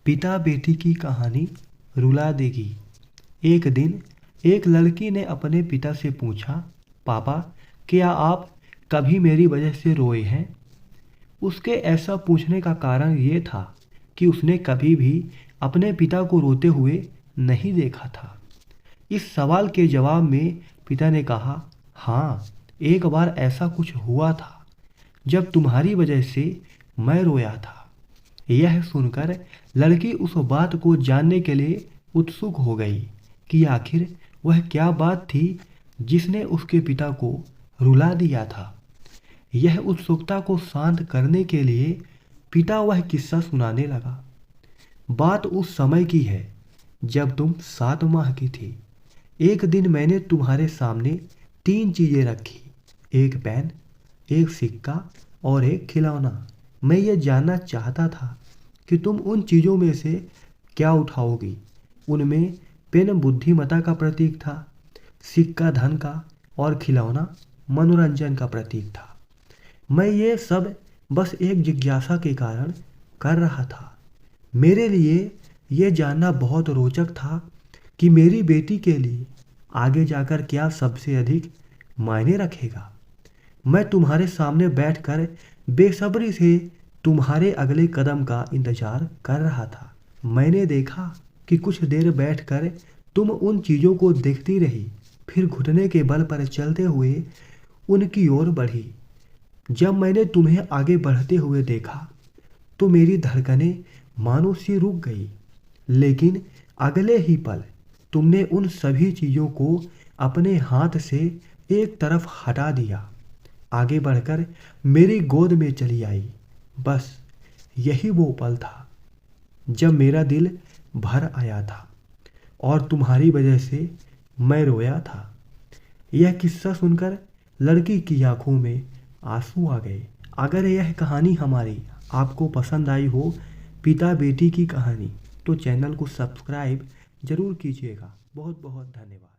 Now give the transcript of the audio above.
पिता बेटी की कहानी रुला देगी। एक दिन एक लड़की ने अपने पिता से पूछा, पापा, क्या आप कभी मेरी वजह से रोए हैं? उसके ऐसा पूछने का कारण ये था कि उसने कभी भी अपने पिता को रोते हुए नहीं देखा था। इस सवाल के जवाब में पिता ने कहा, हाँ, एक बार ऐसा कुछ हुआ था जब तुम्हारी वजह से मैं रोया था। यह सुनकर लड़की उस बात को जानने के लिए उत्सुक हो गई कि आखिर वह क्या बात थी जिसने उसके पिता को रुला दिया था। यह उत्सुकता को शांत करने के लिए पिता वह किस्सा सुनाने लगा। बात उस समय की है जब तुम 7 माह की थी। एक दिन मैंने तुम्हारे सामने 3 चीज़ें रखी, एक पेन, एक सिक्का और एक खिलौना। मैं ये जानना चाहता था कि तुम उन चीज़ों में से क्या उठाओगी। उनमें पेन बुद्धिमत्ता का प्रतीक था, सिक्का धन का और खिलौना मनोरंजन का प्रतीक था। मैं ये सब बस एक जिज्ञासा के कारण कर रहा था। मेरे लिए ये जानना बहुत रोचक था कि मेरी बेटी के लिए आगे जाकर क्या सबसे अधिक मायने रखेगा। मैं तुम्हारे सामने बैठकर बेसब्री से तुम्हारे अगले कदम का इंतजार कर रहा था। मैंने देखा कि कुछ देर बैठकर तुम उन चीज़ों को देखती रही, फिर घुटने के बल पर चलते हुए उनकी ओर बढ़ी। जब मैंने तुम्हें आगे बढ़ते हुए देखा तो मेरी धड़कनें मानो सी रुक गई, लेकिन अगले ही पल तुमने उन सभी चीज़ों को अपने हाथ से एक तरफ हटा दिया, आगे बढ़कर मेरी गोद में चली आई। बस यही वो पल था जब मेरा दिल भर आया था और तुम्हारी वजह से मैं रोया था। यह किस्सा सुनकर लड़की की आंखों में आंसू आ गए। अगर यह कहानी हमारी आपको पसंद आई हो, पिता बेटी की कहानी, तो चैनल को सब्सक्राइब ज़रूर कीजिएगा। बहुत बहुत धन्यवाद।